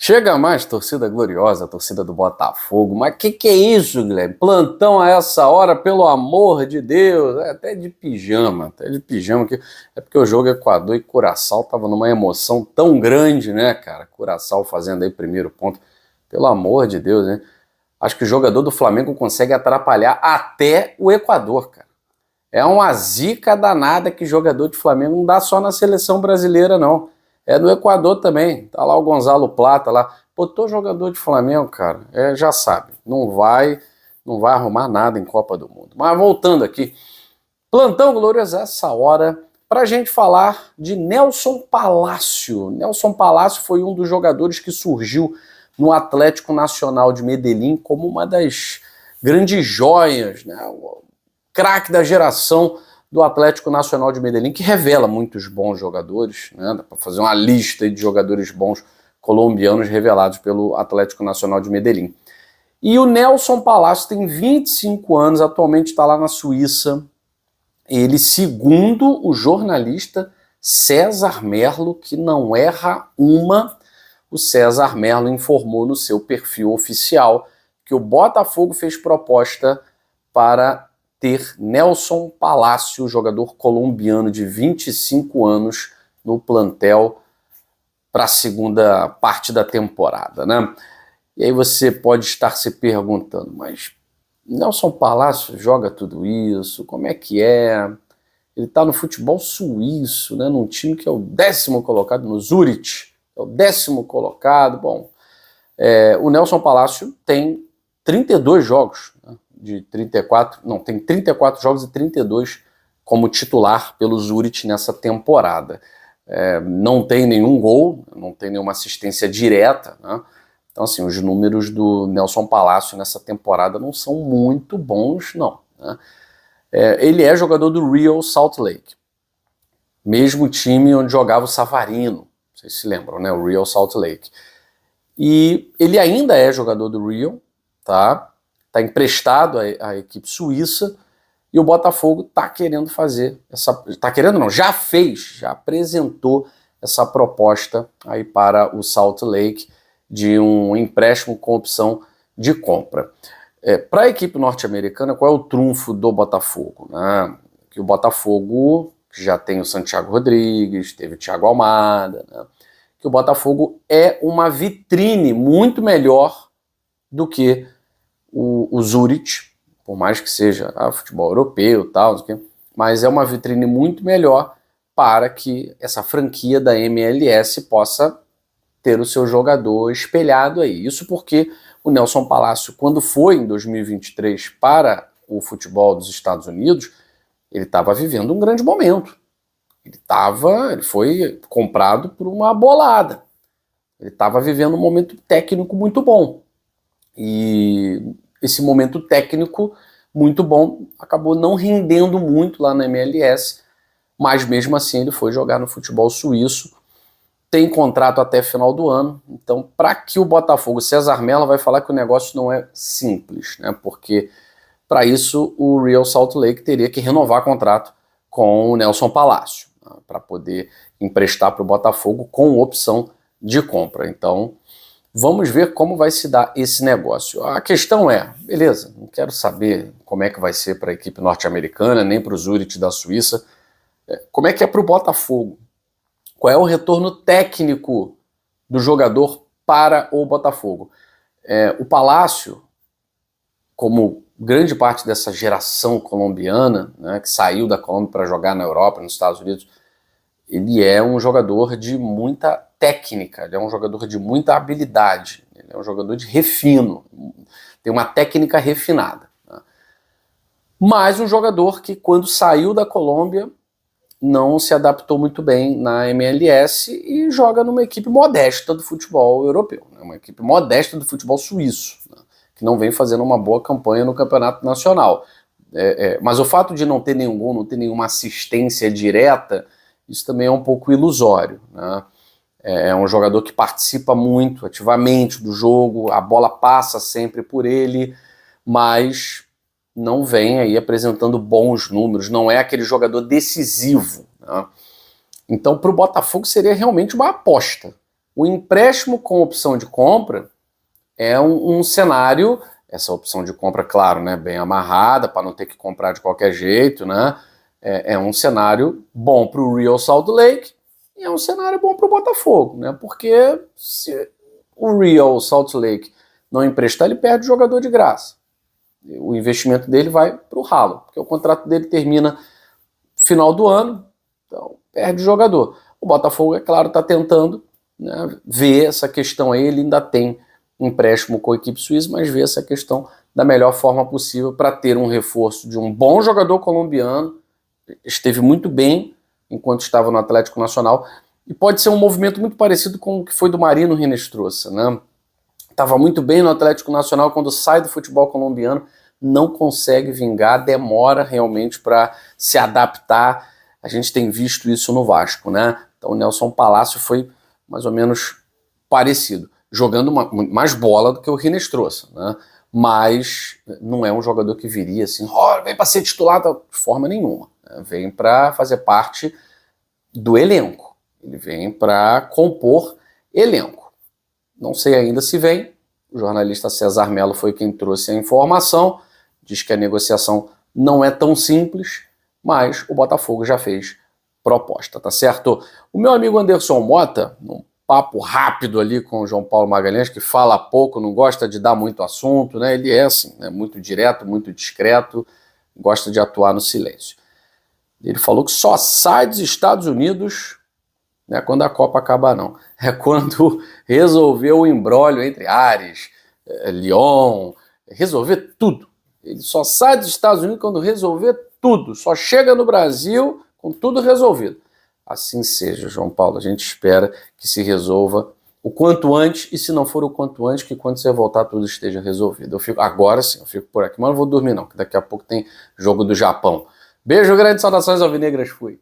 Chega mais, torcida gloriosa, torcida do Botafogo. Mas que é isso, Guilherme? Plantão a essa hora, pelo amor de Deus. Até de pijama. Aqui. É porque o jogo Equador e Curaçao tava numa emoção tão grande, né, cara? Curaçao fazendo aí primeiro ponto. Pelo amor de Deus, né? Acho que o jogador do Flamengo consegue atrapalhar até o Equador, cara. É uma zica danada que jogador de Flamengo não dá só na seleção brasileira, não. É no Equador também. Tá lá o Gonzalo Plata lá. Botou jogador de Flamengo, cara. Já sabe. Não vai arrumar nada em Copa do Mundo. Mas voltando aqui. Plantão glorioso essa hora pra gente falar de Nelson Palácio. Nelson Palácio foi um dos jogadores que surgiu no Atlético Nacional de Medellín como uma das grandes joias, né? O craque da geração do Atlético Nacional de Medellín, que revela muitos bons jogadores, né? Dá para fazer uma lista de jogadores bons colombianos revelados pelo Atlético Nacional de Medellín. E o Nelson Palácio tem 25 anos, atualmente está lá na Suíça. Ele, segundo o jornalista César Merlo, que não erra uma, o César Merlo informou no seu perfil oficial que o Botafogo fez proposta para ter Nelson Palácio, jogador colombiano de 25 anos, no plantel para a segunda parte da temporada, né? E aí você pode estar se perguntando, mas Nelson Palácio joga tudo isso? Como é que é? Ele está no futebol suíço, né? Num time que é o 10º colocado, no Zurich, é o 10º colocado. Bom, o Nelson Palácio tem 32 jogos, né? De 34, não, tem 34 jogos e 32 como titular pelo Zurich nessa temporada. Não tem nenhum gol, não tem nenhuma assistência direta, né? Então, assim, os números do Nelson Palácio nessa temporada não são muito bons, não, né? Ele é jogador do Real Salt Lake, mesmo time onde jogava o Savarino, vocês se lembram, né? O Real Salt Lake. E ele ainda é jogador do Real, tá? Está emprestado à equipe suíça, e o Botafogo está querendo fazer essa... Está querendo não, já apresentou essa proposta aí para o Salt Lake de um empréstimo com opção de compra. Para a equipe norte-americana, qual é o trunfo do Botafogo, né? Que o Botafogo já tem o Santiago Rodrigues, teve o Thiago Almada, né? Que o Botafogo é uma vitrine muito melhor do que o Zurich, por mais que seja futebol europeu e tal, mas é uma vitrine muito melhor para que essa franquia da MLS possa ter o seu jogador espelhado aí. Isso porque o Nelson Palácio, quando foi em 2023 para o futebol dos Estados Unidos, ele estava vivendo um grande momento. Ele foi comprado por uma bolada. Ele estava vivendo um momento técnico muito bom. E esse momento técnico muito bom acabou não rendendo muito lá na MLS, mas mesmo assim ele foi jogar no futebol suíço, tem contrato até final do ano. Então, para que o Botafogo, César Mello vai falar que o negócio não é simples, né? Porque para isso o Real Salt Lake teria que renovar contrato com o Nelson Palácio, né? Para poder emprestar para o Botafogo com opção de compra. Então, vamos ver como vai se dar esse negócio. A questão é, beleza, não quero saber como é que vai ser para a equipe norte-americana, nem para o Zurich da Suíça. Como é que é para o Botafogo? Qual é o retorno técnico do jogador para o Botafogo? O Palácio, como grande parte dessa geração colombiana, né, que saiu da Colômbia para jogar na Europa, nos Estados Unidos, ele é um jogador de muita técnica, ele é um jogador de muita habilidade, ele é um jogador de refino, tem uma técnica refinada, né? Mas um jogador que, quando saiu da Colômbia, não se adaptou muito bem na MLS e joga numa equipe modesta do futebol europeu, né? Uma equipe modesta do futebol suíço, né? Que não vem fazendo uma boa campanha no campeonato nacional. Mas o fato de não ter nenhum gol, não ter nenhuma assistência direta, isso também é um pouco ilusório, né? É um jogador que participa muito ativamente do jogo, a bola passa sempre por ele, mas não vem aí apresentando bons números, não é aquele jogador decisivo, né? Então, para o Botafogo seria realmente uma aposta O empréstimo com opção de compra é um cenário, essa opção de compra, claro, né, bem amarrada, para não ter que comprar de qualquer jeito, né? É um cenário bom para o Real Salt Lake e é um cenário bom para o Botafogo, né? Porque se o Real Salt Lake não emprestar, ele perde o jogador de graça. O investimento dele vai para o ralo, porque o contrato dele termina final do ano, então perde o jogador. O Botafogo, é claro, está tentando, né, ver essa questão aí, ele ainda tem um empréstimo com a equipe suíça, mas vê essa questão da melhor forma possível para ter um reforço de um bom jogador colombiano, esteve muito bem enquanto estava no Atlético Nacional, e pode ser um movimento muito parecido com o que foi do Marino Hinestrosa, né? Estava muito bem no Atlético Nacional, quando sai do futebol colombiano, não consegue vingar, demora realmente para se adaptar. A gente tem visto isso no Vasco, né? Então o Nelson Palácio foi mais ou menos parecido, jogando mais bola do que o Hinestrosa, né? Mas não é um jogador que viria assim, vem para ser titular de forma nenhuma, né? Vem para fazer parte do elenco, ele vem para compor elenco. Não sei ainda se vem, o jornalista César Mello foi quem trouxe a informação, diz que a negociação não é tão simples, mas o Botafogo já fez proposta, tá certo? O meu amigo Anderson Mota, num papo rápido ali com o João Paulo Magalhães, que fala pouco, não gosta de dar muito assunto, né? Ele é assim, né? Muito direto, muito discreto, gosta de atuar no silêncio. Ele falou que só sai dos Estados Unidos, não é quando a Copa acabar, não. É quando resolver o imbróglio entre Ares, Lyon, resolver tudo. Ele só sai dos Estados Unidos quando resolver tudo. Só chega no Brasil com tudo resolvido. Assim seja, João Paulo. A gente espera que se resolva o quanto antes, e se não for o quanto antes, que quando você voltar tudo esteja resolvido. Agora sim, eu fico por aqui. Mas não vou dormir não, que daqui a pouco tem jogo do Japão. Beijo grande, saudações alvinegras, fui.